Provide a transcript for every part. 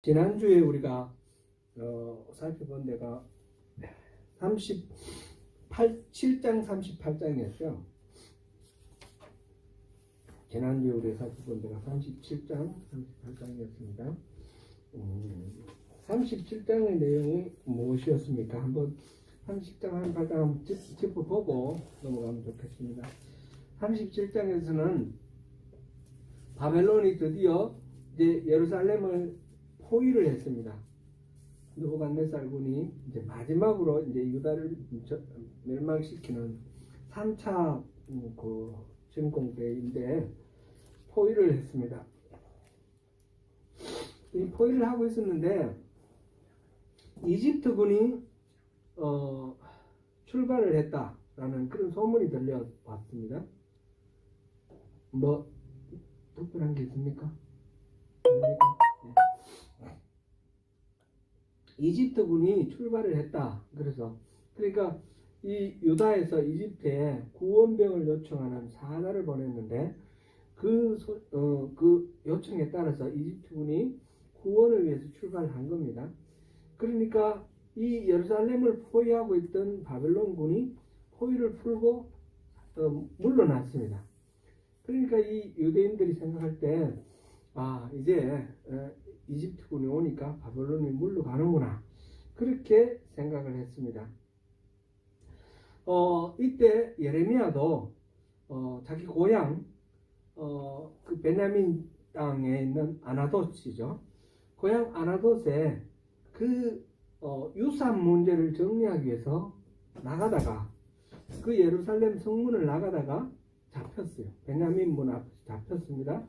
지난주에 우리가 살펴본 데가 7장 38장이었죠. 지난주에 우리가 살펴본 데가 37장 38장이었습니다. 37장의 내용이 무엇이었습니까? 한번 30장 38장 한번 짚어보고 넘어가면 좋겠습니다. 37장에서는 바벨론이 드디어 이제 예루살렘을 포위를 했습니다. 느부갓네살 군이 이제 마지막으로 이제 유다를 멸망시키는 3차 그 침공 때인데 포위를 했습니다. 이 포위를 하고 있었는데 이집트군이 출발을 했다라는 그런 소문이 들려왔습니다. 뭐 특별한 게 있습니까? 이집트군이 출발을 했다. 그러니까 이 유다에서 이집트에 구원병을 요청하는 사자를 보냈는데 그 요청에 따라서 이집트군이 구원을 위해서 출발한 겁니다. 그러니까 이 예루살렘을 포위하고 있던 바벨론군이 포위를 풀고 물러났습니다. 그러니까 이 유대인들이 생각할 때 이제 이집트군이 오니까 바벨론이 물러가는구나, 그렇게 생각을 했습니다. 이때 예레미야도 자기 고향 그 베냐민 땅에 있는 아나돗이죠. 고향 아나돗에 그 유산 문제를 정리하기 위해서 나가다가 그 예루살렘 성문을 나가다가 잡혔어요. 베냐민 문 앞에서 잡혔습니다.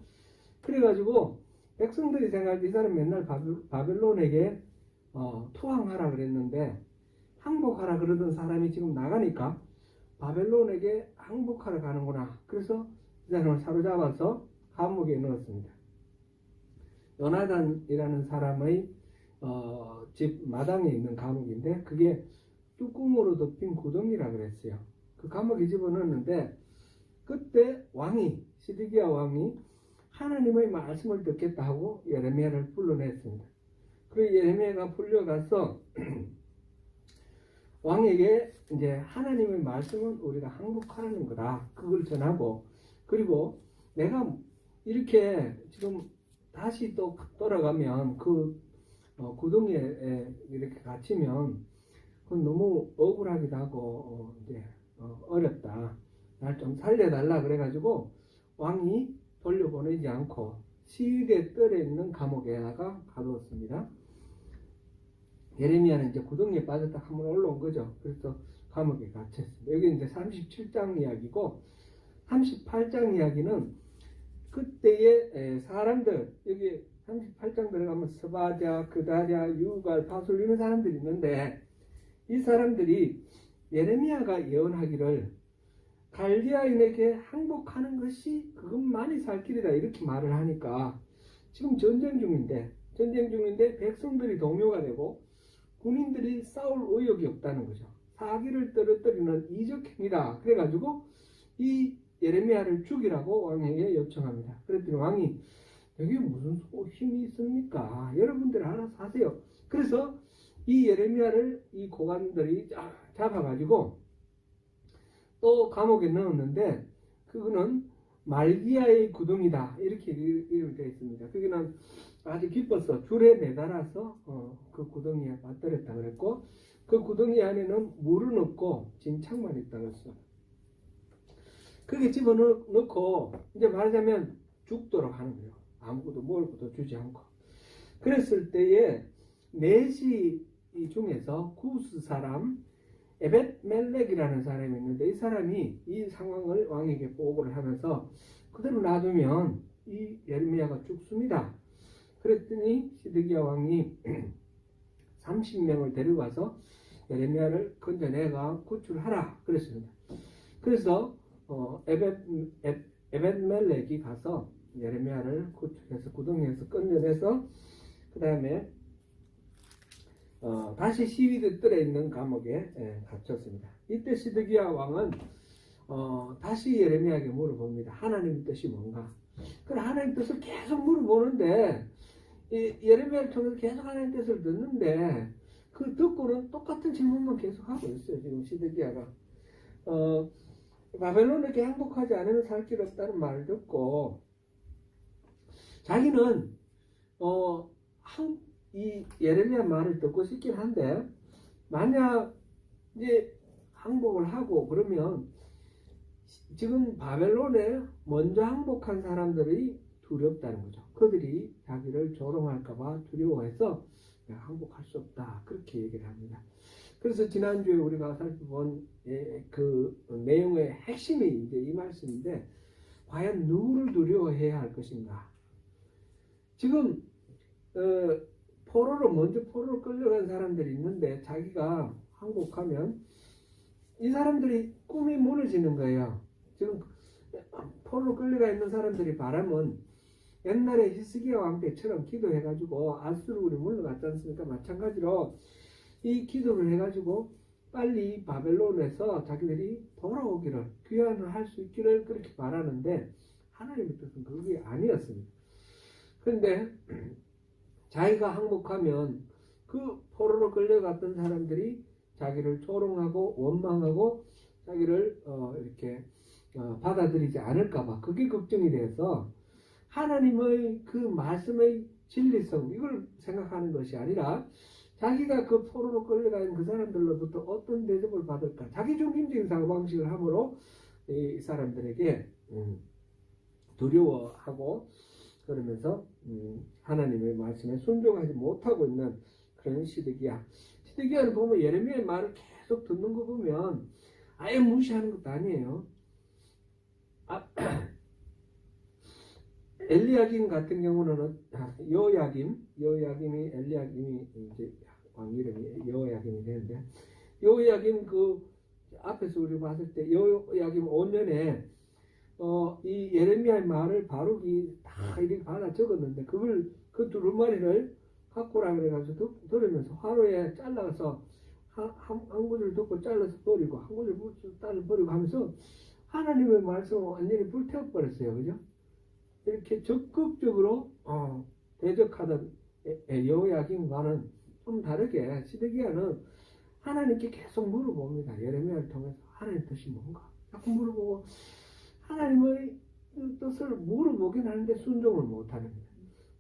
그래가지고 백성들이 생각할 때 이 사람 맨날 바벨론에게 투항하라 그랬는데 항복하라 그러던 사람이 지금 나가니까 바벨론에게 항복하러 가는구나. 그래서 이 사람을 사로잡아서 감옥에 넣었습니다. 요나단이라는 사람의 집 마당에 있는 감옥인데 그게 뚜껑으로 덮인 구덩이라 그랬어요. 그 감옥에 집어넣었는데 그때 시드기야 왕이 하나님의 말씀을 듣겠다 하고 예레미야를 불러냈습니다. 그리고 예레미야가 풀려가서 왕에게 이제 하나님의 말씀은 우리가 항복하라는 거다, 그걸 전하고, 그리고 내가 이렇게 지금 다시 또 돌아가면 그 구덩이에 이렇게 갇히면 그건 너무 억울하기도 하고 이제 어렵다, 날 좀 살려달라 그래가지고 왕이 돌려보내지 않고 시위대 뜰에 있는 감옥에다가 가두었습니다. 예레미야는 이제 구덩이에 빠졌다 한번 올라온 거죠. 그래서 감옥에 갇혔습니다. 여기 이제 37장 이야기고, 38장 이야기는 그때의 사람들, 여기 38장 들어가면 스바랴, 그다랴, 유갈, 파술 이런 사람들이 있는데 이 사람들이 예레미야가 예언하기를 갈대아인에게 항복하는 것이 그것만이 살 길이다 이렇게 말을 하니까 지금 전쟁 중인데 백성들이 동요가 되고 군인들이 싸울 의욕이 없다는 거죠. 사기를 떨어뜨리는 이적행위다. 그래가지고 이 예레미야를 죽이라고 왕에게 요청합니다. 그랬더니 왕이 여기 무슨 힘이 있습니까? 여러분들 알아서 하세요. 그래서 이 예레미야를 이 고관들이 잡아가지고 또 감옥에 넣었는데 그거는 말기야의 구덩이다 이렇게 되어 있습니다. 그거는 아주 기뻐서 줄에 매달아서 그 구덩이에 맞들였다 그랬고, 그 구덩이 안에는 물은 없고 진창만 있다고 했어. 그렇게 집어넣고 이제 말하자면 죽도록 하는 거예요. 아무것도 먹을 것도 주지 않고. 그랬을 때에 메시 중에서 구스 사람 에벳멜렉이라는 사람이 있는데 이 사람이 이 상황을 왕에게 보고를 하면서 그대로 놔두면 이 예레미야가 죽습니다. 그랬더니 시드기야 왕이 30명을 데리고 와서 예레미야를 건져내가 구출하라 그랬습니다. 그래서 에벳멜렉이 가서 예레미야를 구출해서 구덩이에서 건져내서 그 다음에 다시 시위대 뜰에 있는 감옥에 갇혔습니다. 이때 시드기야 왕은 다시 예레미야에게 물어봅니다. 하나님의 뜻이 뭔가? 그래 하나님의 뜻을 계속 물어보는데 예레미야를 통해서 계속 하나님 뜻을 듣는데 그 듣고는 똑같은 질문만 계속 하고 있어요. 지금 시드기야가 바벨론에게 항복하지 않으면 살 길 없다는 말을 듣고 자기는 이 예레미야 말을 듣고 싶긴 한데 만약 이제 항복을 하고 그러면 지금 바벨론에 먼저 항복한 사람들이 두렵다는 거죠. 그들이 자기를 조롱할까봐 두려워해서 항복할 수 없다. 그렇게 얘기를 합니다. 그래서 지난주에 우리가 살펴본 그 내용의 핵심이 이제 이 말씀인데 과연 누구를 두려워해야 할 것인가? 지금 먼저 포로로 끌려간 사람들이 있는데 자기가 항복하면 이 사람들이 꿈이 무너지는 거예요. 지금 포로로 끌려가 있는 사람들이 바람은 옛날에 히스기야 왕 때처럼 기도해가지고 아수르로 물러갔지 않습니까? 마찬가지로 이 기도를 해가지고 빨리 바벨론에서 자기들이 돌아오기를 귀환을 할 수 있기를 그렇게 바라는데 하나님의 뜻은 그게 아니었습니다. 그런데 자기가 항복하면 그 포로로 끌려갔던 사람들이 자기를 조롱하고 원망하고 자기를 이렇게 받아들이지 않을까봐 그게 걱정이 돼서 하나님의 그 말씀의 진리성 이걸 생각하는 것이 아니라 자기가 그 포로로 끌려가 있는 그 사람들로부터 어떤 대접을 받을까 자기 중심적인 사고방식을 함으로 이 사람들에게 두려워하고 그러면서 하나님의 말씀에 순종하지 못하고 있는 그런 시드기야를 보면 예레미야의 말을 계속 듣는 거 보면 아예 무시하는 것도 아니에요. 엘리야김 같은 경우는 요야김이 엘리야김이 이제 왕 이름이 요야김이 되는데 요야김 그 앞에서 우리 봤을 때 요야김 5년에 이 예레미야의 말을 바룩이 다 이렇게 받아 적었는데 그걸 그 두루마리를 갖고 오라 그래가지고 들으면서 화로에 잘라서 한 구절 듣고 잘라서 버리고 한 구절 잘라 버리고 하면서 하나님의 말씀을 완전히 불태워버렸어요. 그죠? 이렇게 적극적으로 대적하던 여호야김과는 좀 다르게 시드기야는 하나님께 계속 물어봅니다. 예레미야를 통해서 하나님 뜻이 뭔가 자꾸 물어보고 하나님의 뜻을 물어보긴 하는데 순종을 못하는 거예요.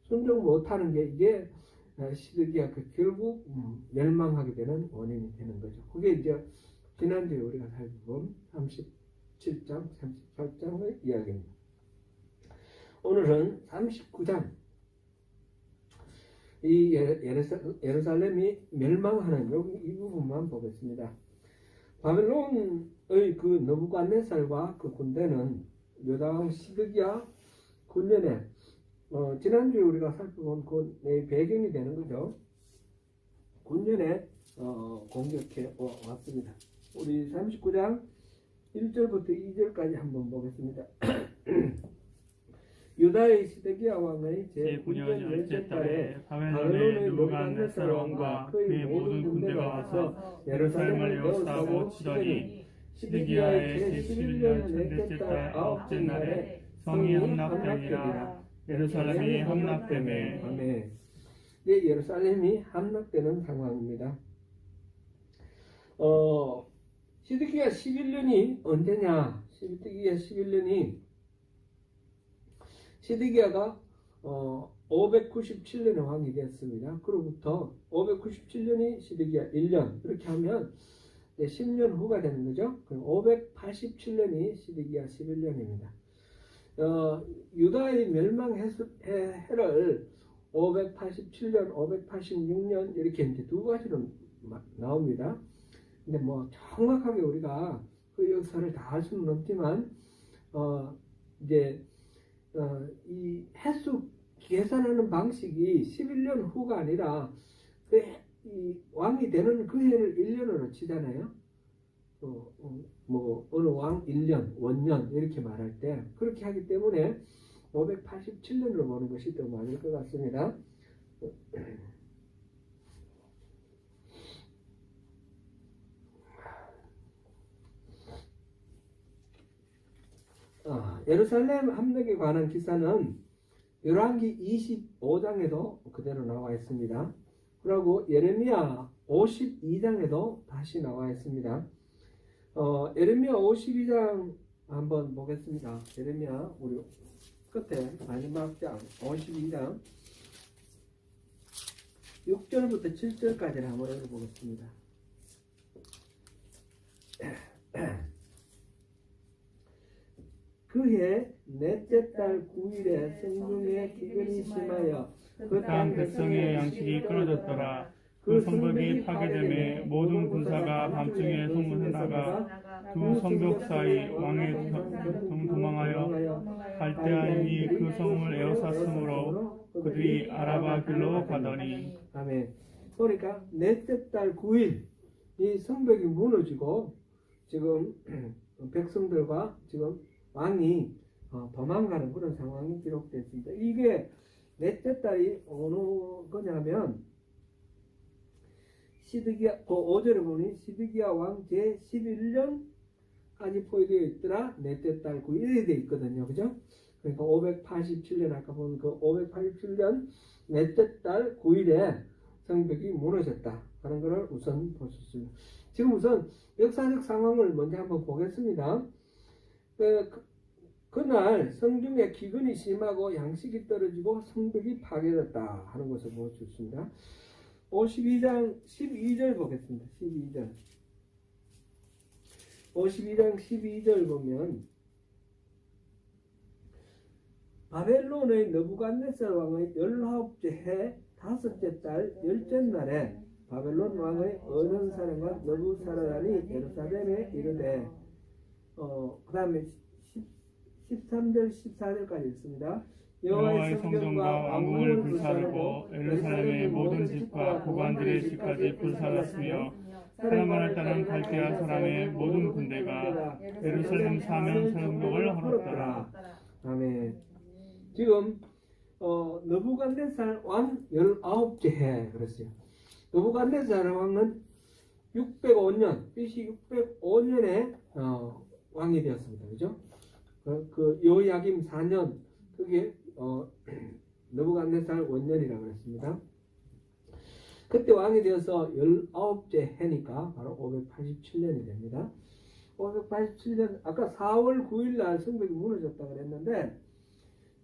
순종 못하는 게 이게 시드기야 결국 멸망하게 되는 원인이 되는 거죠. 그게 이제 지난주에 우리가 살펴본 37장, 38장의 이야기입니다. 오늘은 39장 이 예루살렘이 멸망하는 이 부분만 보겠습니다. 바벨론의 그 느부갓네살과 그 군대는 유다왕 시드기야 9년에 지난주에 우리가 살펴본 그 배경이 되는 거죠. 9년에 공격해 왔습니다. 우리 39장 1절부터 2절까지 한번 보겠습니다. 유다의 시드기야 왕의 제9년 열째 달에 바벨론의 느부갓네살 왕과 그의 모든 군대가 와서 예루살렘을 에워싸고 치더니 시드기야의 제11년 넷째 달 아홉째 날에 성이 함락되니라. 예루살렘이 함락되매. 아멘. 네, 예루살렘이 함락되는 상황입니다. 시드기야 11년이 언제냐? 시드기야 11년이 시드기야가 597년에 왕이 됐습니다. 그로부터 597년이 시드기야 1년 이렇게 하면 10년 후가 되는 거죠. 그럼 587년이 시드기야 11년입니다. 유다의 멸망 해를 587년, 586년 이렇게 이제 두 가지로 나옵니다. 근데 뭐 정확하게 우리가 그 역사를 다 알 수는 없지만 이제 이 횟수 계산하는 방식이 11년 후가 아니라 이 왕이 되는 그 해를 1년으로 치잖아요. 뭐 어느 왕 1년, 원년 이렇게 말할 때 그렇게 하기 때문에 587년으로 보는 것이 더 맞을 것 같습니다. 예루살렘 함락에 관한 기사는 열왕기 25장에도 그대로 나와 있습니다. 그리고 예레미야 52장에도 다시 나와 있습니다. 예레미야 52장 한번 보겠습니다. 예레미야 우리 끝에 마지막 장 52장 6절부터 7절까지를 한번 읽어보겠습니다. 그해 넷째 달 9일에 성중에 기근이 심하여 그 땅 백성의 양식이 끊어졌더라. 그 성벽이 파괴됨에 모든 군사가 밤중에 성문에 나가 두 성벽 사이 왕의 도망하여 갈대아인이 그 성을 에워쌌으므로 그들이 아라바 길로 가더니. 아멘. 그러니까 넷째 달 9일 이 성벽이 무너지고 지금 백성들과 지금 왕이 도망가는 그런 상황이 기록됐습니다. 이게 넷째 달이 어느 거냐면 시드기야, 그 5절에 보니 시드기야 왕 제11년까지 포위되어 있더라. 넷째 달 9일에 되어 있거든요. 그죠? 그러니까 587년 아까 본 그 587년 넷째 달 9일에 성벽이 무너졌다 하는 것을 우선 볼 수 있습니다. 지금 우선 역사적 상황을 먼저 한번 보겠습니다. 그날 성중에 기근이 심하고 양식이 떨어지고 성벽이 파괴됐다 하는 것을 볼 수 있습니다. 52장 12절 보겠습니다. 12절 52장 12절 보면 바벨론의 느부갓네살 왕의 19째 해 5째 달 10째 날에 바벨론 왕의 어른 사람과 느부사라단이 예루살렘에 이르되 그 다음에 13절 14절까지 있습니다. 여호와의 성전과 왕궁을 불사르고 예루살렘의 모든 집과 고관들의 집까지 불사랐으며 사람만을 따른 갈대아 사람의 모든 군대가 예루살렘 사면 성벽을 헐었더라. 아멘. 지금 느부갓네살 왕 19째 해 그랬어요. 느부갓네살 왕은 605년 BC 605년에 왕이 되었습니다. 그죠? 그 요야김 4년 그게 느부갓네살 원년이라고 그랬습니다. 그때 왕이 되어서 19째 해니까 바로 587년이 됩니다. 587년 아까 4월 9일 날 성벽이 무너졌다고 그랬는데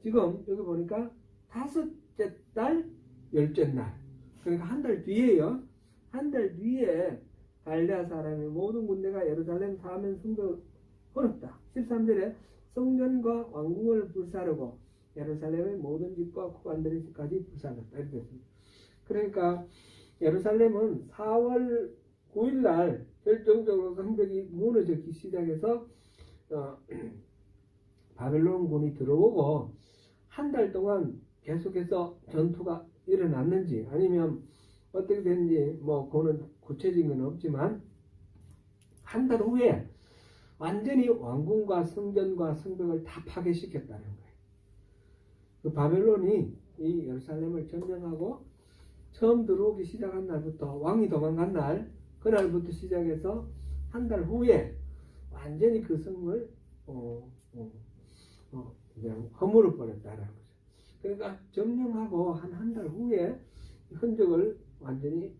지금 여기 보니까 5째 달 10째 날 그러니까 한 달 뒤에요. 한 달 뒤에 갈대아 사람의 모든 군대가 예루살렘 사면 성벽을 헐었다. 13절에 성전과 왕궁을 불사르고 예루살렘의 모든 집과 고관들의 집까지 불사랐다. 이렇게 됐습니다. 그러니까 예루살렘은 4월 9일 날 결정적으로 성벽이 무너지기 시작해서 바벨론군이 들어오고 한 달 동안 계속해서 전투가 일어났는지 아니면 어떻게 됐는지 뭐 그거는 구체적인 건 없지만 한 달 후에 완전히 왕궁과 성전과 성벽을 다 파괴시켰다는 거예요. 그 바벨론이 이 예루살렘을 점령하고 처음 들어오기 시작한 날부터 왕이 도망간 날 그날부터 시작해서 한 달 후에 완전히 그 성을 그냥 허물어 버렸다는 거죠. 그러니까 점령하고 한 달 후에 흔적을 완전히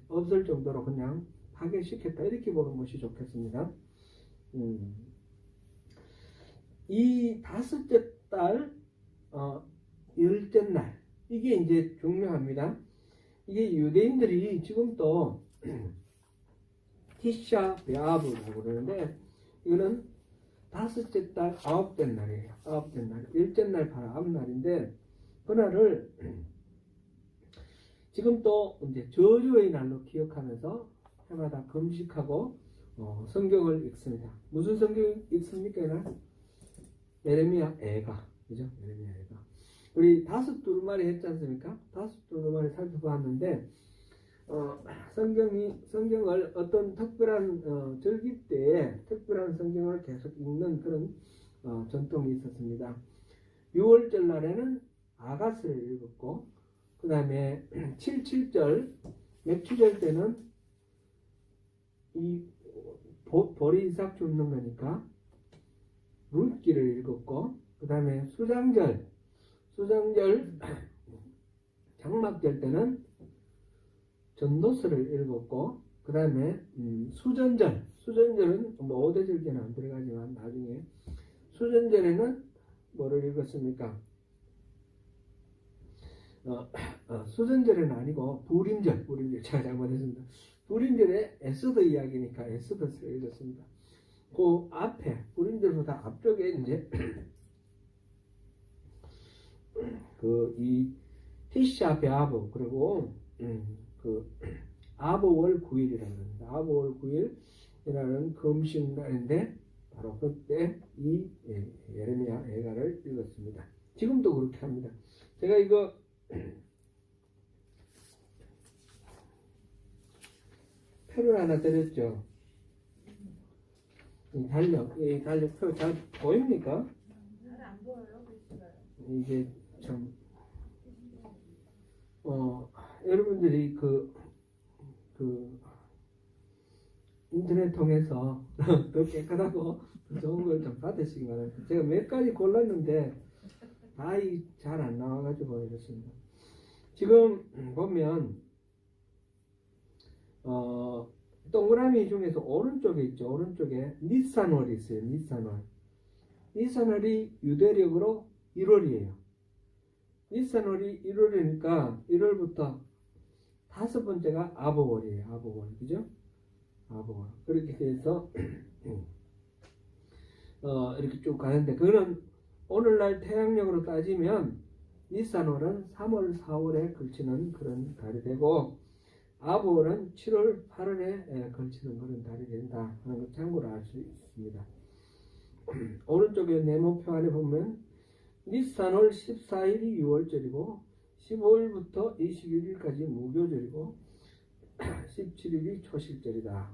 없을 정도로 그냥 파괴시켰다 이렇게 보는 것이 좋겠습니다. 이 5째 달 10째 날 이게 이제 중요합니다. 이게 유대인들이 지금도 티샤 베아브라고 그러는데 이거는 5째 달 9째 날이에요. 9째 날 10째 날 바로 앞날인데 그날을 지금 또 이제 저주의 날로 기억하면서 해마다 금식하고 성경을 읽습니다. 무슨 성경 읽습니까? 이날? 예레미야 애가, 그죠? 예레미야 애가. 우리 다섯 두루마리 했지 않습니까? 다섯 두루마리 살펴봤는데 성경을 어떤 특별한 절기 때에 특별한 성경을 계속 읽는 그런 전통이 있었습니다. 6월절 날에는 아가스를 읽었고 그 다음에 77절 맥주절 때는 이 보리 이삭 줍는 거니까 룻기를 읽었고 그 다음에 수정절 장막절 때는 전도서를 읽었고 그 다음에 수전절은 뭐 오대절기는 안 들어가지만 나중에 수전절에는 뭐를 읽었습니까? 수전절은 아니고 불임절 제가 잘못했습니다. 불임절에 에스더 이야기니까 에스더서를 읽었습니다. 그 앞에 불임절보다 앞쪽에 이제 그 이 티샤 베아브 그리고 그 아보월 9일이라는 겁니다. 아보월 9일이라는 금식날인데 바로 그때 이 예레미야 예가를 읽었습니다. 지금도 그렇게 합니다. 제가 이거 표를 하나 드렸죠. 이 달력표 잘 보입니까? 잘 안 보여요. 이게 참 여러분들이 그 인터넷 통해서 더 깨끗하고 더 좋은 걸 좀 받으시기 바랍니다. 제가 몇 가지 골랐는데 다 잘 안 나와가지고 이렇습니다. 지금 보면 동그라미 중에서 오른쪽에 있죠. 오른쪽에 니산월이 있어요. 니산월이 유대력으로 1월이에요. 니산월이 1월이니까 1월부터 다섯 번째가 아보월이에요. 아보월. 그죠? 아보월. 그렇게 해서 이렇게 쭉 가는데 그거는 오늘날 태양력으로 따지면 니산월은 3월, 4월에 걸치는 그런 달이 되고 아보월은 7월, 8월에 걸치는 그런 달이 된다 하는 걸 참고로 알 수 있습니다. 오른쪽에 네모표 안에 보면 니산월 14일이 6월절이고 15일부터 21일까지 무교절이고 17일이 초실절이다.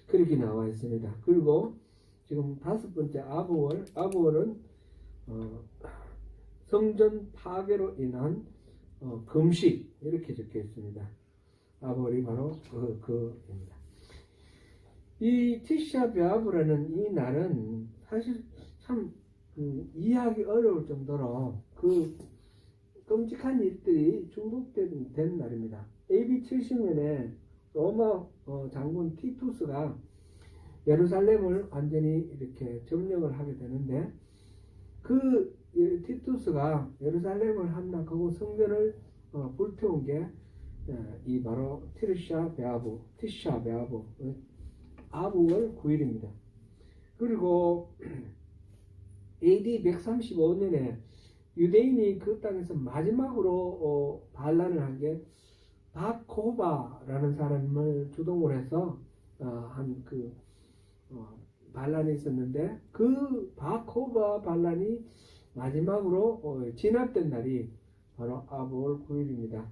그렇게 나와 있습니다. 그리고 지금 다섯 번째 아보월은 성전 파괴로 인한 금식 이렇게 적혀 있습니다. 아보월이 바로 그입니다. 이 티샤 베아브라는 이 날은 사실 참 이해하기 어려울 정도로 그 끔찍한 일들이 중복된 날입니다. AD 70년에 로마 장군 티투스가 예루살렘을 완전히 이렇게 점령을 하게 되는데 그 티투스가 예루살렘을 함락하고 성전을 불태운 게 이 바로 티샤 베아브 아부월 9일입니다. 그리고 AD 135년에 유대인이 그 땅에서 마지막으로 반란을 한 게 바코바라는 사람을 주동을 해서 한 그 반란이 있었는데 그 바코바 반란이 마지막으로 진압된 날이 바로 아부월 9일입니다.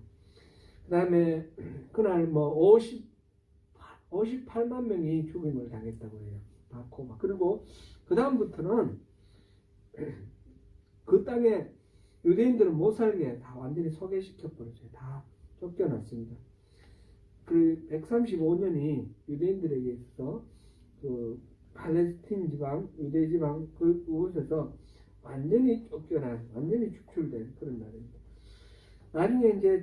그 다음에 그날 뭐 58만 명이 죽임을 당했다고 해요. 바코바. 그리고 그 다음부터는 그 땅에 유대인들은 못 살게 다 완전히 소개시켜버렸어요. 다 쫓겨났습니다. 그 135년이 유대인들에게 있어서 그 팔레스틴 지방, 유대 지방 그곳에서 완전히 쫓겨난, 완전히 축출된 그런 날입니다. 나중에 이제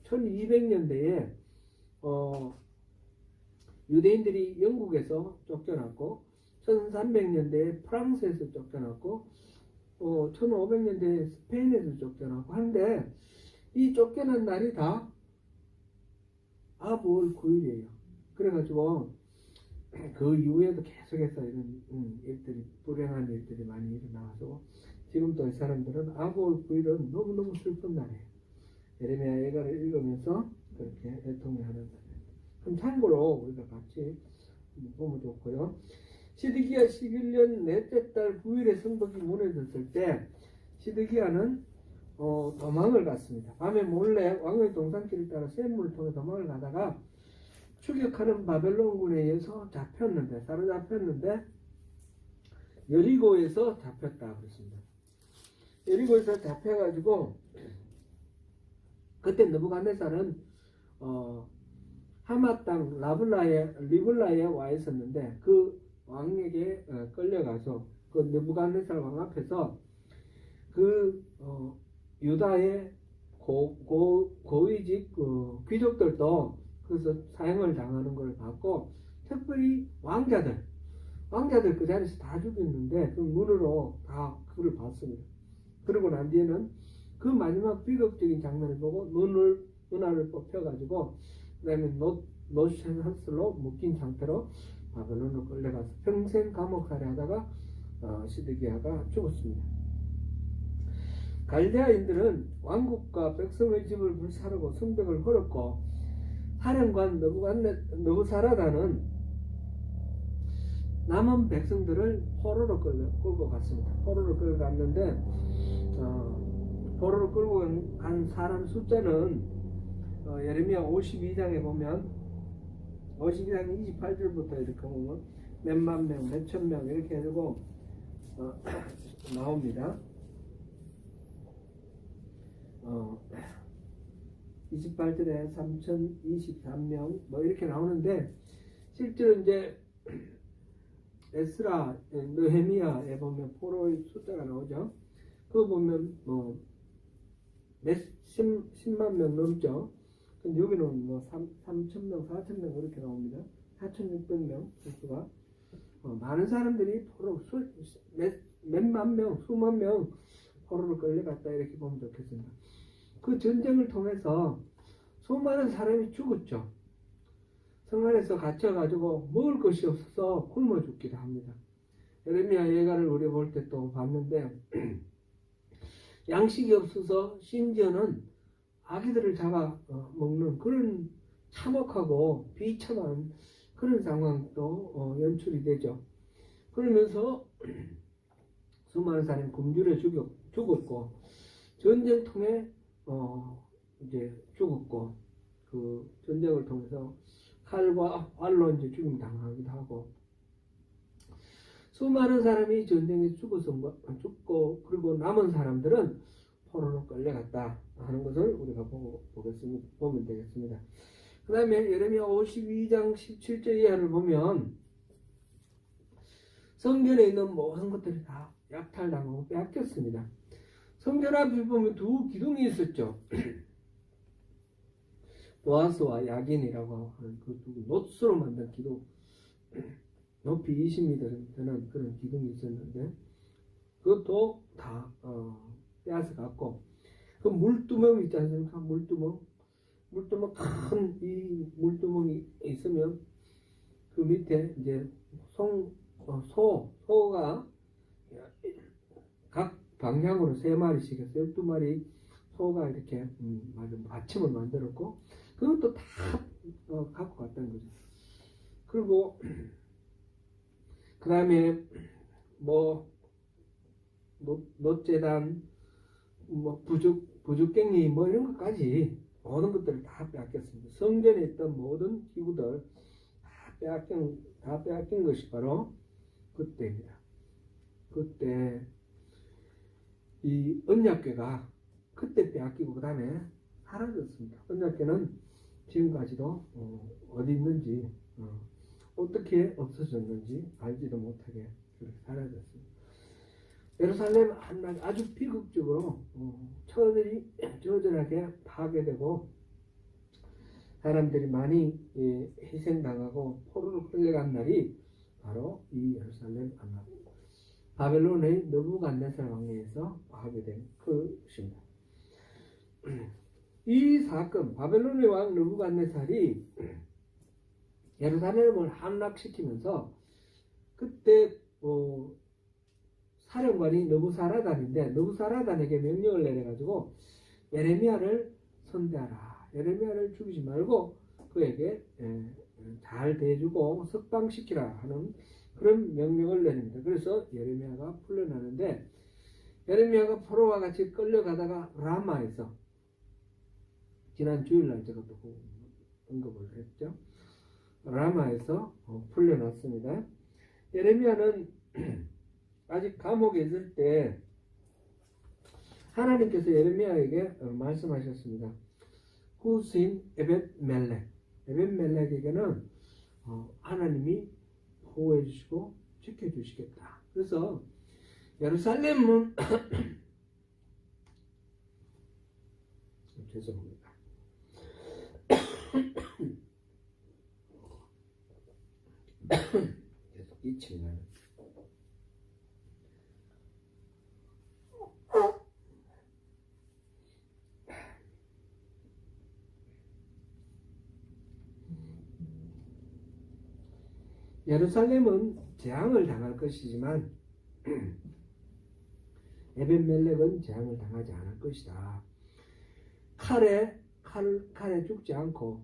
1200년대에 유대인들이 영국에서 쫓겨났고 1300년대에 프랑스에서 쫓겨났고 1500년대에 스페인에서 쫓겨났고 하는데 이 쫓겨난 날이 다 아부월 9일이에요. 그래가지고 그 이후에도 계속해서 이런 일들이 불행한 일들이 많이 일어나서 지금도 이 사람들은 아부월 9일은 너무너무 슬픈 날이에요. 예레미야 예가를 읽으면서 그렇게 애통해 하는 날이에요. 그럼 참고로 우리가 같이 보면 좋고요. 시드기야 11년 넷째 달 9일에 성벽이 무너졌을 때 시드기야는 도망을 갔습니다. 밤에 몰래 왕의 동산길을 따라 샘물을 통해 도망을 가다가 추격하는 바벨론군에 의해서 사로잡혔는데 여리고에서 잡혔다 그랬습니다. 여리고에서 잡혀가지고 그때 느부갓네살은 하맛 땅 리블라에 와 있었는데 그 왕에게 끌려가서 그 느부갓네살 왕 앞에서 그 유다의 고위직 귀족들도 그래서 사형을 당하는 걸 봤고, 특별히 왕자들 그 자리에서 다 죽였는데 그 눈으로 다 그걸 봤습니다. 그러고 난 뒤에는 그 마지막 비극적인 장면을 보고 눈알을 뽑혀가지고 그다음에 노션한슬로 묶인 상태로 바벨론으로 끌려가서 평생 감옥살이 하다가 시드기야가 죽었습니다. 갈대아인들은 왕국과 백성의 집을 불사르고 성벽을 헐었고, 사령관 느부사라다는 남은 백성들을 포로로 끌고 갔습니다. 포로로 끌고 갔는데 포로로 끌고 간 사람 숫자는 예레미야 52장에 보면 52장 28절부터 이렇게 보면 몇만 명, 몇천 명 이렇게 해주고 나옵니다. 28절에 3023명 뭐 이렇게 나오는데, 실제로 이제 에스라, 느헤미야에 보면 포로의 숫자가 나오죠. 그거 보면 뭐 10만 명 넘죠. 근데 여기는 뭐 3,000명, 4,000명 이렇게 나옵니다. 4,600명 수가 많은 사람들이 포로 몇만 명, 수만 명 포로로 끌려갔다 이렇게 보면 좋겠습니다. 그 전쟁을 통해서 수많은 사람이 죽었죠. 성 안에서 갇혀가지고 먹을 것이 없어서 굶어 죽기도 합니다. 예레미야 예가를 우리 볼 때 또 봤는데 양식이 없어서 심지어는 아기들을 잡아 먹는 그런 참혹하고 비참한 그런 상황도 연출이 되죠. 그러면서 수많은 사람이 굶주려 죽었고, 전쟁통에 이제 죽었고, 그 전쟁을 통해서 칼과 활로 이제 죽임 당하기도 하고, 수많은 사람이 전쟁에 죽고, 그리고 남은 사람들은 포로로 끌려갔다 하는 것을 우리가 보면 되겠습니다. 그 다음에 예레미야 52장 17절 이하를 보면 성전에 있는 모든 것들이 다 약탈당하고 빼앗겼습니다. 성전 앞에 보면 두 기둥이 있었죠. 보아스와 야긴이라고 하는 그 두 놋으로 만든 기둥, 높이 20m 되는 그런 기둥이 있었는데 그것도 다 빼앗아 갔고, 그 물두멍 있지 않습니까? 물두멍 큰 이 물두멍이 있으면 그 밑에 이제 소가 각 방향으로 3마리씩 해서 12마리 소가 이렇게 받침을 만들었고, 그것도 다 갖고 갔다는 거죠. 그리고 그 다음에 뭐 놋재단, 뭐 부죽갱이 뭐 이런 것까지 모든 것들을 다 빼앗겼습니다. 성전에 있던 모든 기구들 다 빼앗긴 것이 바로 그때입니다. 그때 이 언약궤가 그때 빼앗기고 그 다음에 사라졌습니다. 언약궤는 지금까지도 어디 있는지 어떻게 없어졌는지 알지도 못하게 그렇게 사라졌습니다. 예루살렘 한날 아주 비극적으로 처절하게 파괴되고 사람들이 많이 희생당하고 포로로 끌려간 날이 바로 이 예루살렘 한날, 바벨론의 느부갓네살 왕에 의해서 파괴된 것입니다. 이 사건, 바벨론의 왕 느부갓네살이 예루살렘을 함락시키면서 그때 사령관이 느부사라단인데, 느부사라단에게 명령을 내려가지고 예레미야를 선대하라, 예레미야를 죽이지 말고 그에게 잘 대해주고 석방시키라 하는 그런 명령을 내립니다. 그래서 예레미야가 풀려나는데, 예레미야가 포로와 같이 끌려가다가 라마에서, 지난 주일날 제가 또 언급을 했죠. 라마에서 풀려났습니다. 예레미야는 아직 감옥에 있을 때 하나님께서 예레미야에게 말씀하셨습니다. 후스인 에벳멜렉에게는 하나님이 보호해 주시고 지켜주시겠다. 그래서 예루살렘은 죄송합니다. 계속 기침이 나요. 예루살렘은 재앙을 당할 것이지만 에벤멜렉은 재앙을 당하지 않을 것이다. 칼에 죽지 않고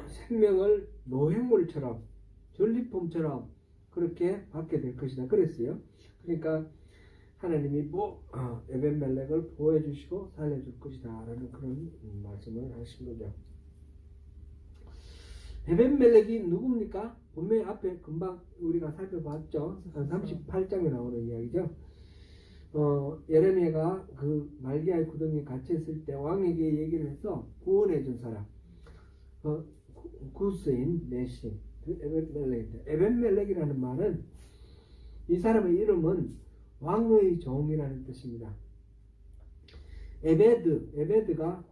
생명을 노획물처럼 전리품처럼 그렇게 받게 될 것이다. 그랬어요. 그러니까 하나님이 에벤멜렉을 보호해 주시고 살려줄 것이다 라는 그런 말씀을 하신 거죠. 에벤멜렉이 누굽니까? 분명히 앞에 금방 우리가 살펴봤죠. 38장에 나오는 이야기죠. 예레미야가 그 말기야의 구덩이에 갇혔을 때 왕에게 얘기를 해서 구원해 준 사람, 구스인 내시 에벤멜렉인데, 에벤멜렉이라는 말은 이 사람의 이름은 왕의 종이라는 뜻입니다. 에베드가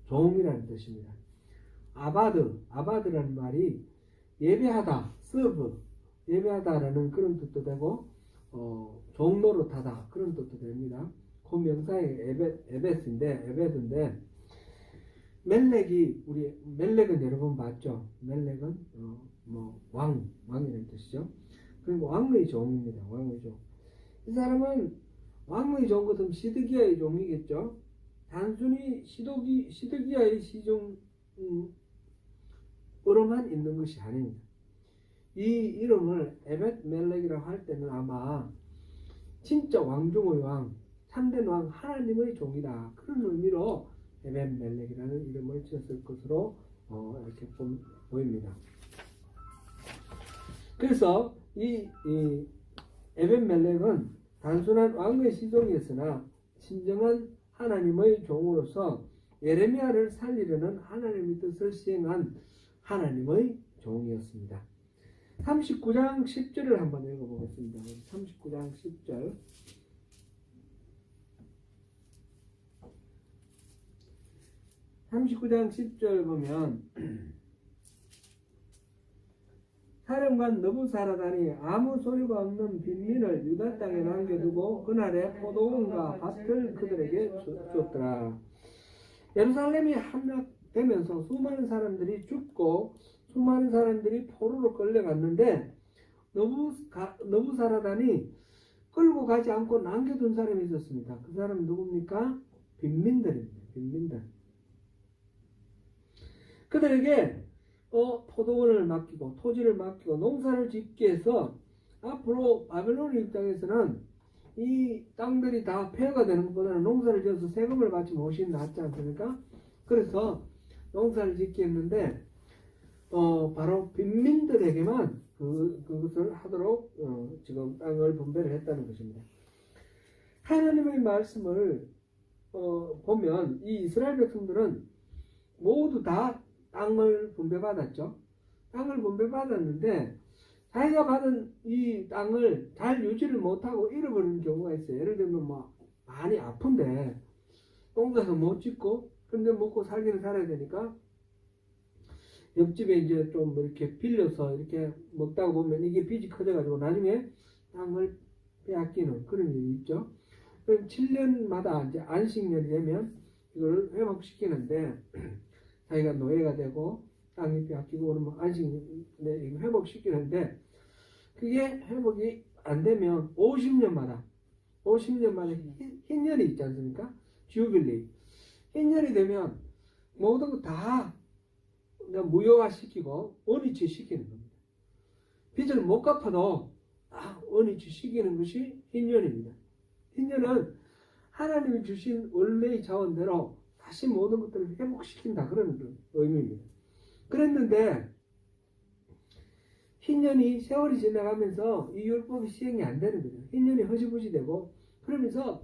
종이라는 뜻입니다. 아바드라는 말이 예배하다, 서브, 예배하다라는 그런 뜻도 되고, 종노릇하다 그런 뜻도 됩니다. 그 명사의 에베드인데, 멜렉은 여러분 봤죠? 멜렉은 왕이라는 뜻이죠. 그리고 왕의 종입니다. 왕의 종. 이 사람은 왕의 종 같으면 시드기야의 종이겠죠. 단순히 시드기야의 시종으로만 있는 것이 아닙니다. 이 이름을 에벳멜렉이라고 할 때는 아마 진짜 왕중의 왕, 참된 왕, 하나님의 종이다. 그런 의미로 에벳멜렉이라는 이름을 지었을 것으로 이렇게 보입니다. 그래서 이 에벳멜렉은 단순한 왕의 시종이었으나 진정한 하나님의 종으로서 예레미야를 살리려는 하나님의 뜻을 시행한 하나님의 종이었습니다. 39장 10절을 한번 읽어보겠습니다. 39장 10절. 39장 10절 보면 사령관 느부사라단이 아무 소리가 없는 빈민을 유다 땅에 남겨두고 그날에 포도원과 밭을 그들에게 주었더라. 예루살렘이 함락되면서 수많은 사람들이 죽고 수많은 사람들이 포로로 끌려갔는데 느부사라단이 끌고 가지 않고 남겨둔 사람이 있었습니다. 그 사람은 누굽니까? 빈민들입니다. 빈민들. 그들에게 포도원을 맡기고 토지를 맡기고 농사를 짓게 해서 앞으로 바벨론 입장에서는 이 땅들이 다 폐허가 되는 것보다는 농사를 지어서 세금을 받지면 훨씬 낫지 않습니까? 그래서 농사를 짓게 했는데 바로 빈민들에게만 그것을 하도록 지금 땅을 분배를 했다는 것입니다. 하나님의 말씀을 보면 이 이스라엘 백성들은 모두 다 땅을 분배받았죠. 땅을 분배받았는데 자기가 받은 이 땅을 잘 유지를 못하고 잃어버리는 경우가 있어요. 예를 들면 많이 아픈데 농사도 못 짓고 근데 먹고 살기는 살아야 되니까 옆집에 이제 좀 이렇게 빌려서 이렇게 먹다가 보면 이게 빚이 커져가지고 나중에 땅을 빼앗기는 그런 일이 있죠. 그럼 7년마다 이제 안식년이 되면 이걸 회복시키는데 자기가 노예가 되고 땅이 빼앗기고 그러면 안식년에 회복시키는데 그게 회복이 안 되면 50년마다 흰년이 있지 않습니까? 주빌리. 흰년이 되면 모든 거 다 무효화시키고 원위치 시키는 겁니다. 빚을 못 갚아도 원위치 시키는 것이 흰년입니다. 흰년은 하나님이 주신 원래의 자원대로 다시 모든 것들을 회복시킨다 그런 의미입니다. 그랬는데 흰년이 세월이 지나가면서 이 율법이 시행이 안 되는 거죠. 흰년이 허지부지 되고 그러면서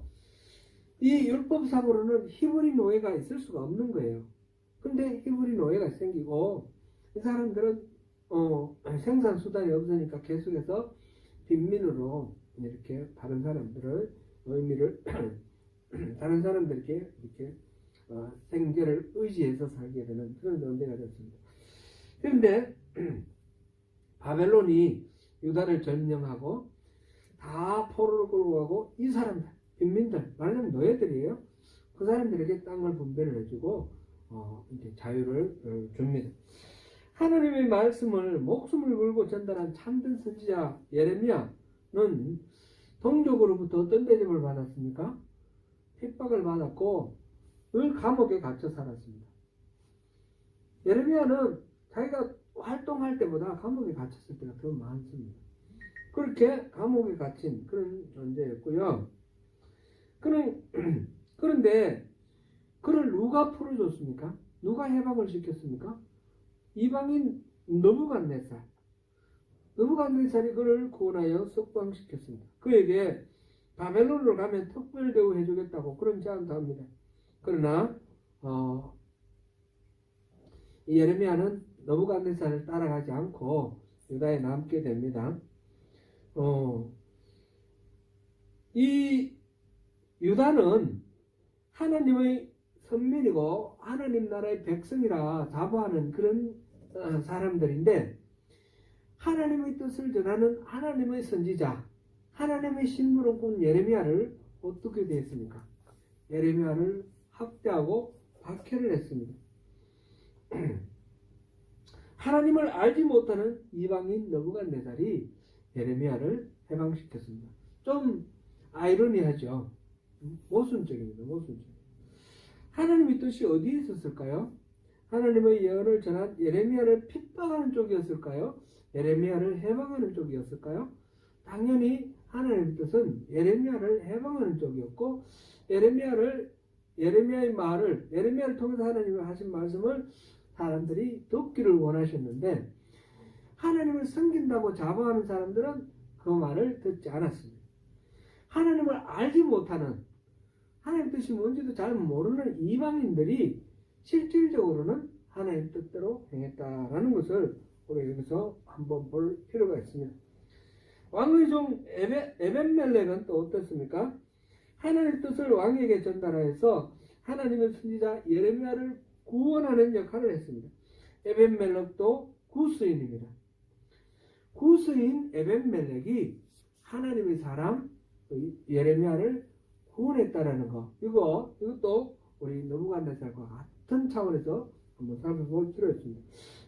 이 율법상으로는 히브리 노예가 있을 수가 없는 거예요. 근데 히브리 노예가 생기고 이 사람들은 생산 수단이 없으니까 계속해서 빈민으로 이렇게 다른 사람들을 의미를 다른 사람들에게 이렇게 생계를 의지해서 살게 되는 그런 은혜가 됐습니다. 그런데 바벨론이 유다를 점령하고 다 포로를 끌고 가고 이 사람들, 빈민들, 말하자면 노예들이에요. 그 사람들에게 땅을 분배를 해주고 이제 자유를 줍니다. 하나님의 말씀을 목숨을 걸고 전달한 참된 선지자 예레미야는 동족으로부터 어떤 대접을 받았습니까? 핍박을 받았고 늘 감옥에 갇혀 살았습니다. 예레미야는 자기가 활동할 때보다 감옥에 갇혔을 때가 더 많습니다. 그렇게 감옥에 갇힌 그런 존재였고요. 그런데 그를 누가 풀어줬습니까? 누가 해방을 시켰습니까? 이방인 느부갓네살이 그를 구원하여 석방시켰습니다. 그에게 바벨론으로 가면 특별 대우해주겠다고 그런 제안도 합니다. 그러나 이 예레미야는 느부갓네살을 따라가지 않고 유다에 남게 됩니다. 이 유다는 하나님의 선민이고 하나님 나라의 백성이라 자부하는 그런 사람들인데 하나님의 뜻을 전하는 하나님의 선지자, 하나님의 신부로 꾼 예레미야를 어떻게 됐습니까? 예레미야를 학대하고 박해를 했습니다. 하나님을 알지 못하는 이방인 느부갓네살이 예레미야를 해방시켰습니다. 좀 아이러니하죠. 모순적입니다. 모순적. 하나님의 뜻이 어디에 있었을까요? 하나님의 예언을 전한 예레미야를 핍박하는 쪽이었을까요? 예레미야를 해방하는 쪽이었을까요? 당연히 하나님의 뜻은 예레미야를 해방하는 쪽이었고 예레미야의 말을 예레미야를 통해서 하나님이 하신 말씀을 사람들이 듣기를 원하셨는데 하나님을 섬긴다고 자부하는 사람들은 그 말을 듣지 않았습니다. 하나님을 알지 못하는 하나님 뜻이 뭔지도 잘 모르는 이방인들이 실질적으로는 하나님 뜻대로 행했다라는 것을 우리 여기서 한번 볼 필요가 있습니다. 왕의 종 에벤멜렉은 또 어떻습니까? 하나님의 뜻을 왕에게 전달하여서 하나님의 선지자 예레미야를 구원하는 역할을 했습니다. 에벤멜렉도 구스인입니다. 구스인 에벤멜렉이 하나님의 사람 예레미야를 구원했다라는 거, 이것도 우리 느부갓네살과 같은 차원에서 한번 살펴볼 필요가 있습니다.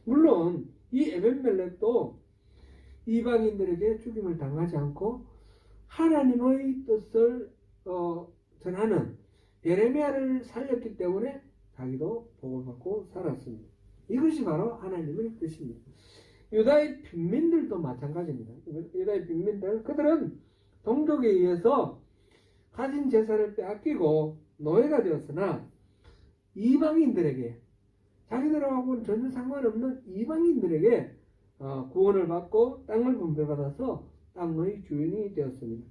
물론 이 에벤멜렉도 이방인들에게 죽임을 당하지 않고 하나님의 뜻을 전하는 예레미야를 살렸기 때문에 자기도 복을 받고 살았습니다. 이것이 바로 하나님의 뜻입니다. 유다의 빈민들도 마찬가지입니다. 유다의 빈민들, 그들은 동족에 의해서 가진 재산을 빼앗기고 노예가 되었으나 이방인들에게 자기들하고는 전혀 상관없는 이방인들에게 구원을 받고 땅을 분배받아서 땅의 주인이 되었습니다.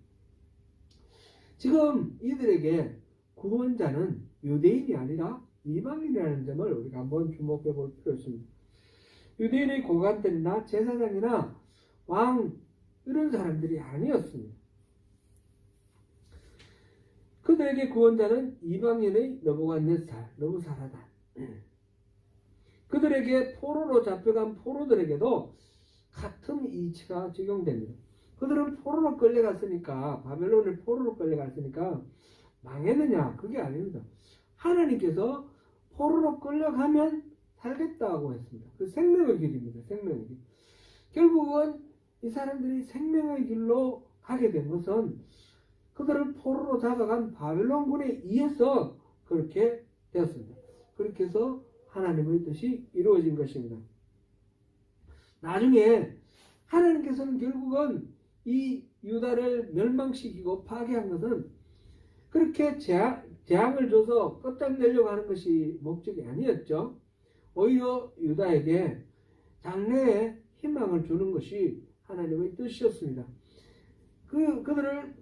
지금 이들에게 구원자는 유대인이 아니라 이방인이라는 점을 우리가 한번 주목해 볼 필요가 있습니다. 유대인의 고관들이나 제사장이나 왕 이런 사람들이 아니었습니다. 그들에게 구원자는 이방인의 느부갓네살하다. 그들에게 포로로 잡혀간 포로들에게도 같은 이치가 적용됩니다. 그들은 포로로 끌려갔으니까 바벨론에 포로로 끌려갔으니까 망했느냐? 그게 아닙니다. 하나님께서 포로로 끌려가면 살겠다고 했습니다. 그 생명의 길입니다. 생명의 길. 결국은 이 사람들이 생명의 길로 가게 된 것은 그들을 포로로 잡아간 바벨론군에 의해서 그렇게 되었습니다. 그렇게 해서 하나님의 뜻이 이루어진 것입니다. 나중에 하나님께서는 결국은 이 유다를 멸망시키고 파괴한 것은 그렇게 재앙을 줘서 끝장내려고 하는 것이 목적이 아니었죠. 오히려 유다에게 장래에 희망을 주는 것이 하나님의 뜻이었습니다. 그들을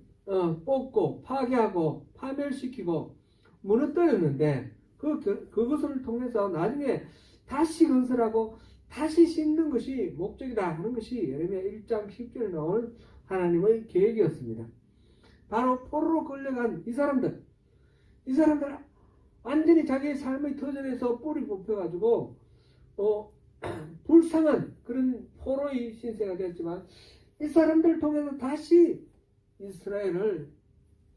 뽑고 파괴하고 파멸시키고 무너뜨렸는데 그것을 통해서 나중에 다시 건설하고 다시 심는 것이 목적이다 하는 것이 예레미야 1장 10절에 나오는 하나님의 계획이었습니다. 바로 포로로 끌려간 이 사람들, 이 사람들 완전히 자기의 삶의 터전에서 뿌리 뽑혀가지고 불쌍한 그런 포로의 신세가 되었지만 이 사람들을 통해서 다시 이스라엘을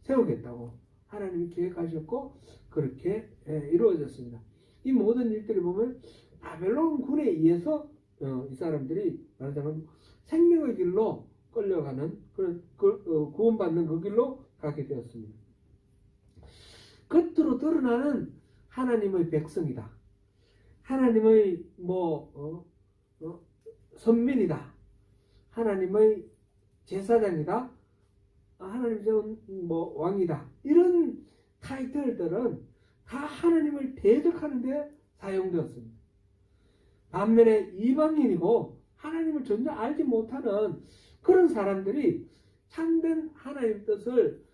세우겠다고 하나님이 계획하셨고 그렇게 이루어졌습니다. 이 모든 일들을 보면 바벨론 군에 의해서 이 사람들이 말하자면 생명의 길로 끌려가는 그런 구원받는 그 길로 가게 되었습니다. 겉으로 드러나는 하나님의 백성이다. 하나님의 선민이다. 하나님의 제사장이다. 하나님 세운 왕이다. 이런 타이틀들은 다 하나님을 대적하는 데 사용되었습니다. 반면에 이방인이고 하나님을 전혀 알지 못하는 그런 사람들이 참된 하나님 뜻을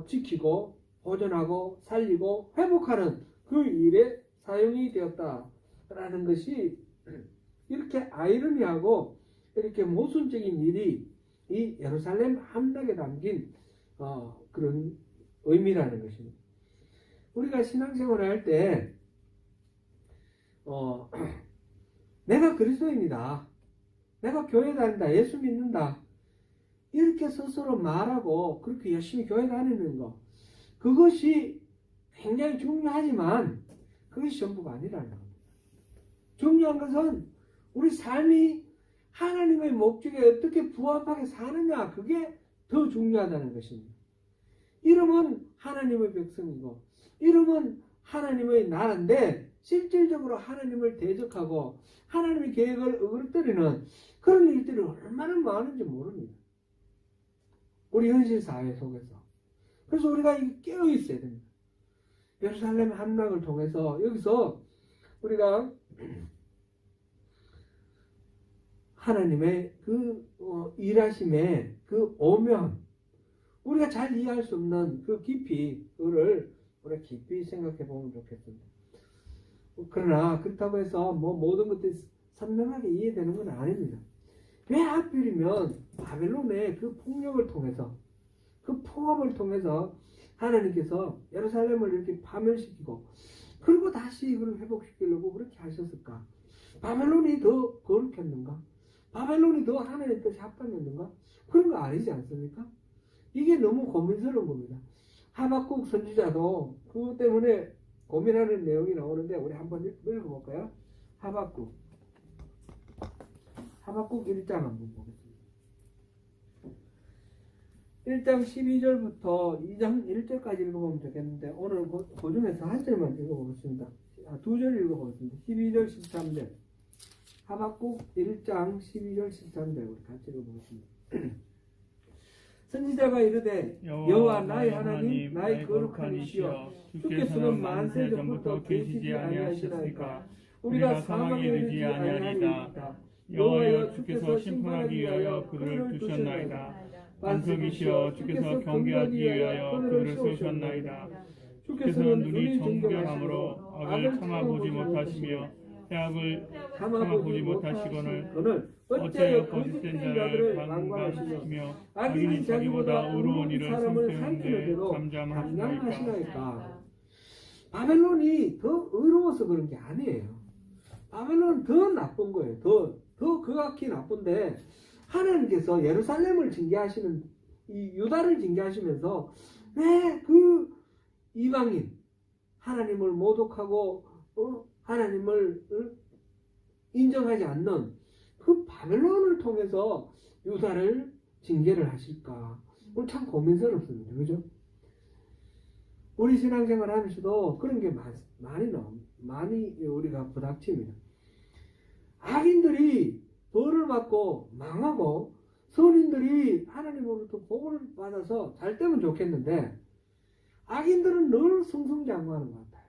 지키고 보존하고 살리고 회복하는 그 일에 사용이 되었다라는 것이 이렇게 아이러니하고 이렇게 모순적인 일이 이 예루살렘 함락에 담긴 그런 의미라는 것입니다. 우리가 신앙생활을 할 때 내가 그리스도인이다. 내가 교회 다닌다. 예수 믿는다. 이렇게 스스로 말하고 그렇게 열심히 교회 다니는 것. 그것이 굉장히 중요하지만 그것이 전부가 아니라는 겁니다. 중요한 것은 우리 삶이 하나님의 목적에 어떻게 부합하게 사느냐. 그게 더 중요하다는 것입니다. 이름은 하나님의 백성이고 이름은 하나님의 나라인데 실질적으로 하나님을 대적하고 하나님의 계획을 어그러뜨리는 그런 일들이 얼마나 많은지 모릅니다. 우리 현실 사회 속에서. 그래서 우리가 깨어 있어야 됩니다. 예루살렘 함락을 통해서 여기서 우리가 하나님의 그 일하심의 그 오묘함, 우리가 잘 이해할 수 없는 그 깊이를 우리가 깊이 생각해 보면 좋겠습니다. 그러나 그렇다고 해서 모든 것들이 선명하게 이해되는 건 아닙니다. 왜 하필이면 바벨론의 그 폭력을 통해서 그 포압을 통해서 하나님께서 예루살렘을 이렇게 파멸시키고 그리고 다시 이걸 회복시키려고 그렇게 하셨을까? 바벨론이 더 거룩했는가? 바벨론이 더 하나님의 뜻이 합당했는가? 그런 거 아니지 않습니까? 이게 너무 고민스러운 겁니다. 하박국 선지자도 그것 때문에 고민하는 내용이 나오는데 우리 한번 읽어볼까요? 하박국 1장 한번 보겠습니다. 1장 12절부터 2장 1절까지 읽어보면 되겠는데 오늘 그 중에서 한 절만 읽어보겠습니다. 두 절 읽어보겠습니다. 12절 13절 하박국 1장 12절 13절 우리 같이 읽어보겠습니다. 선지자가 이르되 여호와 나의 하나님 나의 거룩한 이시여 주께서는 만세 전부터 계시지 아니하셨으니까 우리가 사망에 이르지 아니하리이다. 여호와여 주께서 심판하기 위하여 그들을 두셨나이다. 반석이시여 주께서 경계하기 위하여 그들을 세우셨나이다. 주께서는 눈이 정결함으로 악을 참아보지 못하시며 해악을 참아보지 못하시거늘 어찌하여 거짓된 자를 방관하시며 악인이 자기보다 의로운 일을 삼키는데 잠잠하시나이까. 바벨론이 더 의로워서 그런 게 아니에요. 바벨론은 더 나쁜 거예요. 더 극악히 나쁜데 하나님께서 예루살렘을 징계하시는 이 유다를 징계하시면서 왜 그 이방인 하나님을 모독하고 하나님을 인정하지 않는 그 바벨론을 통해서 유다를 징계를 하실까? 오늘 참 고민스럽습니다. 그죠? 우리 신앙생활 하면서도 그런 게 많이 우리가 부닥칩니다. 악인들이 벌을 받고 망하고 선인들이 하나님으로부터 복을 받아서 잘 되면 좋겠는데 악인들은 늘 승승장구하는 것 같아요.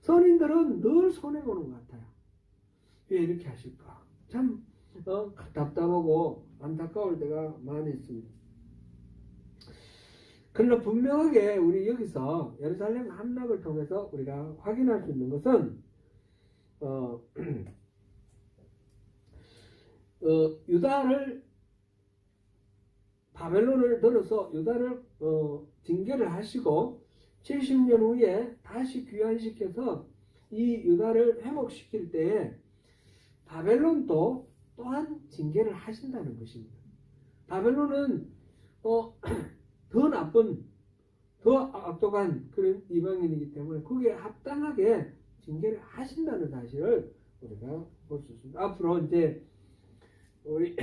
선인들은 늘 손해보는 것 같아요. 왜 이렇게 하실까? 참 답답하고 안타까울 때가 많이 있습니다. 그러나 분명하게 우리 여기서 예루살렘 함락을 통해서 우리가 확인할 수 있는 것은 유다를 바벨론을 들어서 유다를 징계를 하시고 70년 후에 다시 귀환시켜서 이 유다를 회복시킬 때에 바벨론도 또한 징계를 하신다는 것입니다. 바벨론은 더 나쁜, 더 악독한 그런 이방인이기 때문에 거기에 합당하게 징계를 하신다는 사실을 우리가 볼 수 있습니다. 앞으로 이제 우리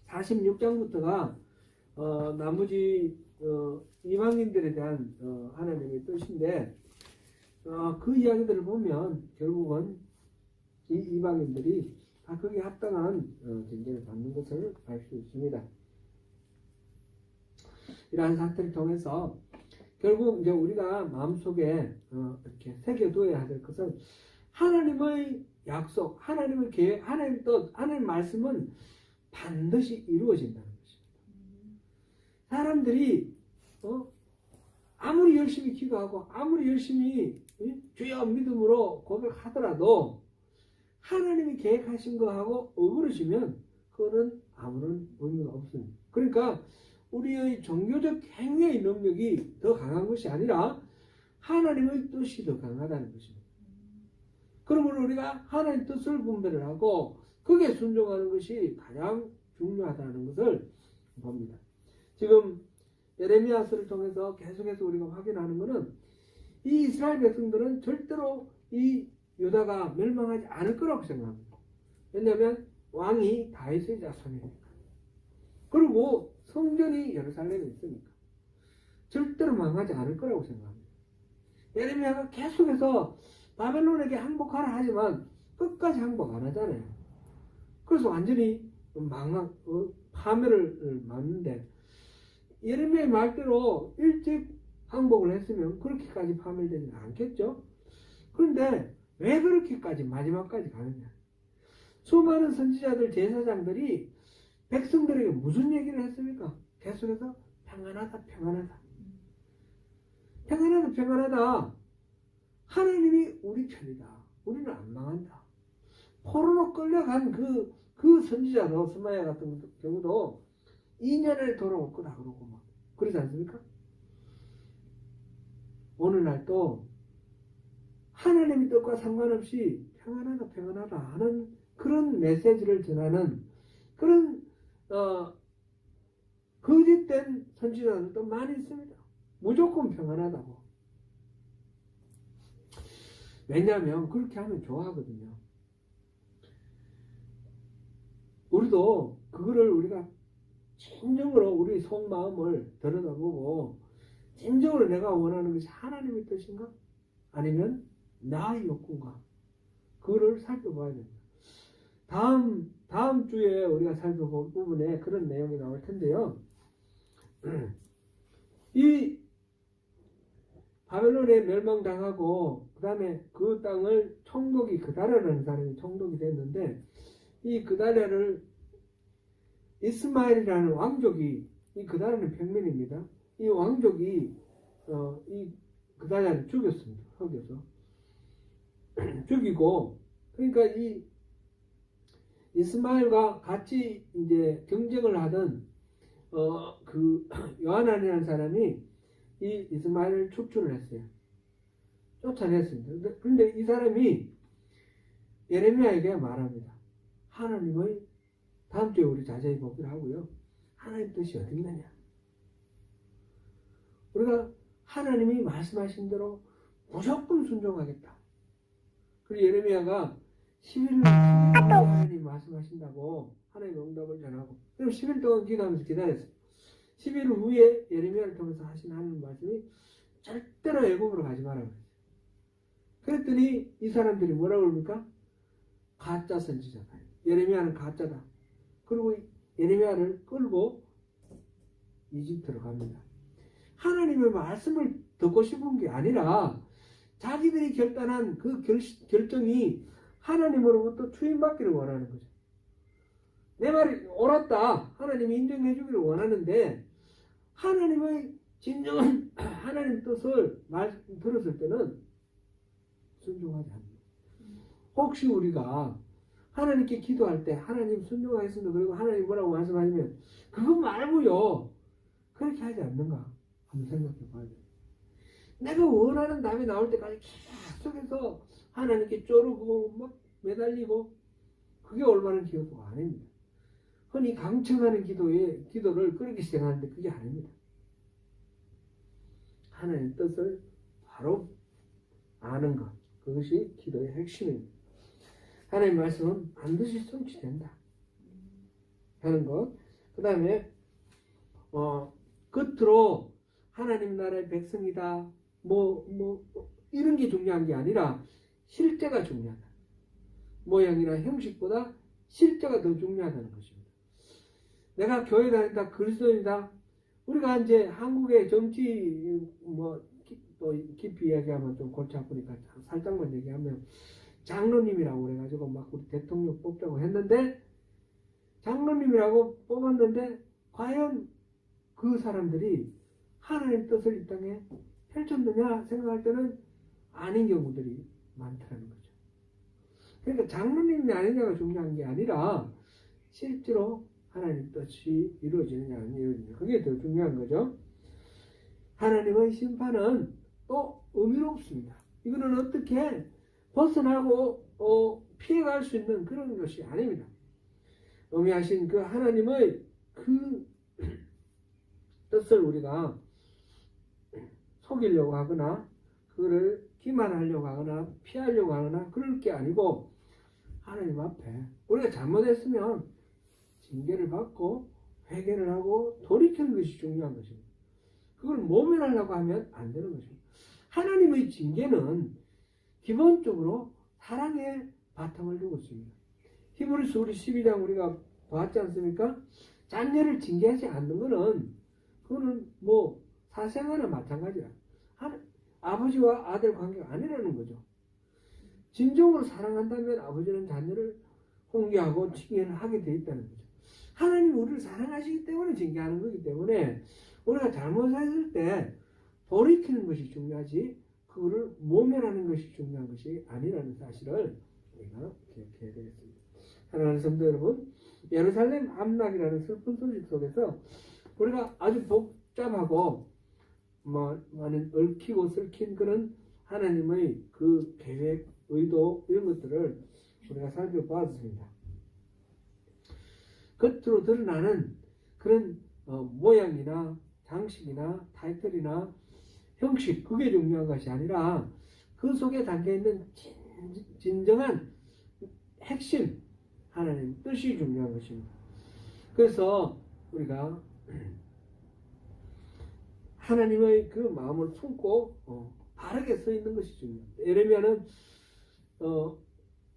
46장부터가 나머지 이방인들에 대한 하나님의 뜻인데 그 이야기들을 보면 결국은 이 이방인들이 다 거기에 합당한 징계를 받는 것을 알 수 있습니다. 이러한 사태를 통해서 결국 이제 우리가 마음속에 이렇게 새겨두어야 될 것은 하나님의 약속, 하나님의 계획, 하나님의 뜻, 하나님의 말씀은 반드시 이루어진다는 것입니다. 사람들이 아무리 열심히 기도하고 아무리 열심히 주여 믿음으로 고백하더라도 하나님이 계획하신 거하고 어그러지면 그거는 아무런 의미가 없습니다. 그러니까 우리의 종교적 행위의 능력이 더 강한 것이 아니라 하나님의 뜻이 더 강하다는 것입니다. 그러므로 우리가 하나님의 뜻을 분별을 하고 그게 순종하는 것이 가장 중요하다는 것을 봅니다. 지금 예레미야서를 통해서 계속해서 우리가 확인하는 것은 이 이스라엘 백성들은 절대로 이 유다가 멸망하지 않을 거라고 생각합니다. 왜냐하면 왕이 다윗의 자손이니까. 그리고 성전이 예루살렘에 있으니까. 절대로 망하지 않을 거라고 생각합니다. 예레미야가 계속해서 바벨론에게 항복하라 하지만 끝까지 항복 안 하잖아요. 그래서 완전히 파멸을 맞는데 예레미야의 말대로 일찍 항복을 했으면 그렇게까지 파멸되지 않겠죠. 그런데 왜 그렇게까지 마지막까지 가느냐. 수많은 선지자들 제사장들이 백성들에게 무슨 얘기를 했습니까? 계속해서 평안하다 평안하다 평안하다 평안하다. 하나님이 우리 편이다. 우리는 안 망한다. 포로로 끌려간 그 선지자도 스마야 같은 경우도 2년에 돌아올 거다 그러고 막 그러지 않습니까? 오늘날도 하나님의 뜻과 상관없이 평안하다 평안하다 하는 그런 메시지를 전하는 그런 거짓된 선지자들도 많이 있습니다. 무조건 평안하다고. 왜냐하면 그렇게 하면 좋아하거든요. 우리도 그거를 우리가 진정으로 우리 속마음을 들여다보고 진정으로 내가 원하는 것이 하나님의 뜻인가? 아니면 나의 욕구인가? 그거를 살펴봐야 됩니다. 다음 주에 우리가 살펴볼 부분에 그런 내용이 나올 텐데요. 이 바벨론에 멸망당하고 그 다음에 그 땅을 총독이 그다랴라는 사람이 총독이 됐는데 이 그다랴를 이스마엘이라는 왕족이 이 그다랴는 평민입니다. 이 왕족이 이 그다랴를 죽였습니다. 거기서 죽이고 그러니까 이 이스마엘과 같이 이제 경쟁을 하던 그 요하난이라는 사람이 이 이스마엘을 축출을 했어요. 쫓아냈습니다. 그런데 이 사람이 예레미야에게 말합니다. 하나님의 다음 주에 우리 자세히 보기로 하고요. 하나님 뜻이 어디 있느냐? 우리가 하나님이 말씀하신 대로 무조건 순종하겠다. 그리고 예레미야가 10일 하나님이 말씀하신다고 하나님의 응답을 전하고 그럼 10일 동안 기도하면서 기다렸어요. 10일 후에 예레미야를 통해서 하신 하나님 말씀이 절대로 애굽으로 가지 말라고 했어요. 그랬더니 이 사람들이 뭐라고 그럽니까? 가짜 선지자다. 예레미야는 가짜다. 그리고 예레미야를 끌고 이집트로 갑니다. 하나님의 말씀을 듣고 싶은 게 아니라 자기들이 결단한 그 결정이 하나님으로부터 추임받기를 원하는 거죠. 내 말이 옳았다. 하나님이 인정해 주기를 원하는데 하나님의 진정한 하나님 뜻을 들었을 때는 순종하지 않는다. 혹시 우리가 하나님께 기도할 때 하나님 순종하겠습니다. 그리고 하나님 뭐라고 말씀하시면 그거 말고요. 그렇게 하지 않는가? 한번 생각해 봐야 돼요. 내가 원하는 답이 나올 때까지 계속해서 하나님께 쪼르고 막 매달리고 그게 올바른 기도가 아닙니다. 흔히 강청하는 기도를 그렇게 시작하는데 그게 아닙니다. 하나님의 뜻을 바로 아는 것, 그것이 기도의 핵심입니다. 하나님의 말씀은 반드시 성취된다 하는 것. 그 다음에 겉으로 하나님 나라의 백성이다 이런 게 중요한 게 아니라 실제가 중요하다. 모양이나 형식보다 실제가 더 중요하다는 것입니다. 내가 교회 다닌다, 그리스도인이다. 우리가 이제 한국의 정치 또 깊이 이야기하면 좀 골치 아프니까 살짝만 얘기하면 장로님이라고 그래가지고 막 우리 대통령 뽑자고 했는데 장로님이라고 뽑았는데 과연 그 사람들이 하나님의 뜻을 이 땅에 펼쳤느냐 생각할 때는 아닌 경우들이 많다는 거죠. 그러니까 장로님이 아니냐가 중요한 게 아니라 실제로 하나님 뜻이 이루어지느냐 안 이루어지느냐 그게 더 중요한 거죠. 하나님의 심판은 또 의미롭습니다. 이거는 어떻게 벗어나고 피해갈 수 있는 그런 것이 아닙니다. 의미하신 그 하나님의 그 뜻을 우리가 속이려고 하거나 그거를 기만하려고 하거나 피하려고 하거나 그럴 게 아니고 하나님 앞에 우리가 잘못했으면 징계를 받고 회개를 하고 돌이키는 것이 중요한 것입니다. 그걸 모면하려고 하면 안 되는 것입니다. 하나님의 징계는 기본적으로 사랑의 바탕을 두고 있습니다. 히브리서 우리 12장 우리가 봤지 않습니까? 자녀를 징계하지 않는 것은 그거는 사생아나 마찬가지라. 아버지와 아들 관계가 아니라는 거죠. 진정으로 사랑한다면 아버지는 자녀를 홍계하고 징계를 하게 돼 있다는 거죠. 하나님이 우리를 사랑하시기 때문에 징계하는 거기 때문에 우리가 잘못했을 때 돌이키는 것이 중요하지 그거를 모면하는 것이 중요한 것이 아니라는 사실을 우리가 기억해야 되겠습니다. 사랑하는 성도 여러분, 예루살렘 함락이라는 슬픈 소식 속에서 우리가 아주 복잡하고 많은 얽히고 설킨 그런 하나님의 그 계획, 의도 이런 것들을 우리가 살펴보았습니다. 겉으로 드러나는 그런 모양이나 장식이나 타이틀이나 형식 그게 중요한 것이 아니라 그 속에 담겨있는 진정한 핵심 하나님의 뜻이 중요한 것입니다. 그래서 우리가 하나님의 그 마음을 품고 바르게 서 있는 것이 중요합니다. 예레미야는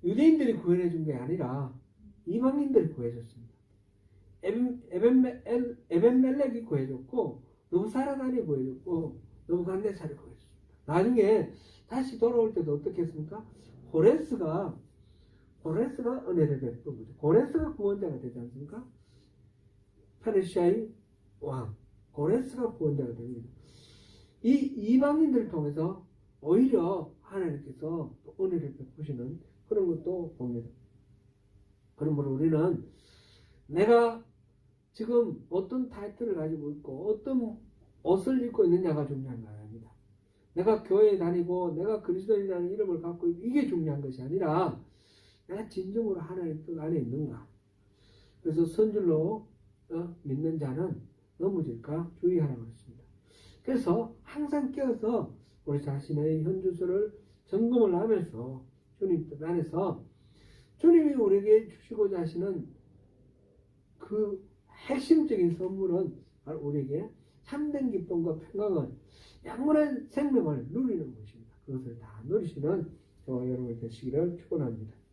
유대인들이 구원해 준 게 아니라 이방인들이 구해줬습니다. 에벤멜렉이 구해줬고 느부사라단이 구해줬고 느부갓네살이 구해줬습니다. 나중에 다시 돌아올 때도 어떻게 했습니까? 고레스가 은혜를 베푼 거죠. 고레스가 구원자가 되지 않습니까? 페르시아의 왕 고레스가 구원자가 됩니다. 이 이방인들을 통해서 오히려 하나님께서 은혜를 베푸시는 그런 것도 봅니다. 그러므로 우리는 내가 지금 어떤 타이틀을 가지고 있고 어떤 옷을 입고 있느냐가 중요한 거 아닙니다. 내가 교회에 다니고 내가 그리스도인이라는 이름을 갖고 있고 이게 중요한 것이 아니라 내가 진정으로 하나님 뜻 안에 있는가. 그래서 선줄로 믿는 자는 넘어질까 주의하라고 했습니다. 그래서 항상 깨어서 우리 자신의 현주소를 점검을 하면서 주님 뜻 안에서 주님이 우리에게 주시고자 하시는 그 핵심적인 선물은 바로 우리에게 참된 기쁨과 평강을 영원한 생명을 누리는 것입니다. 그것을 다 누리시는 저와 여러분 되시기를 축원합니다.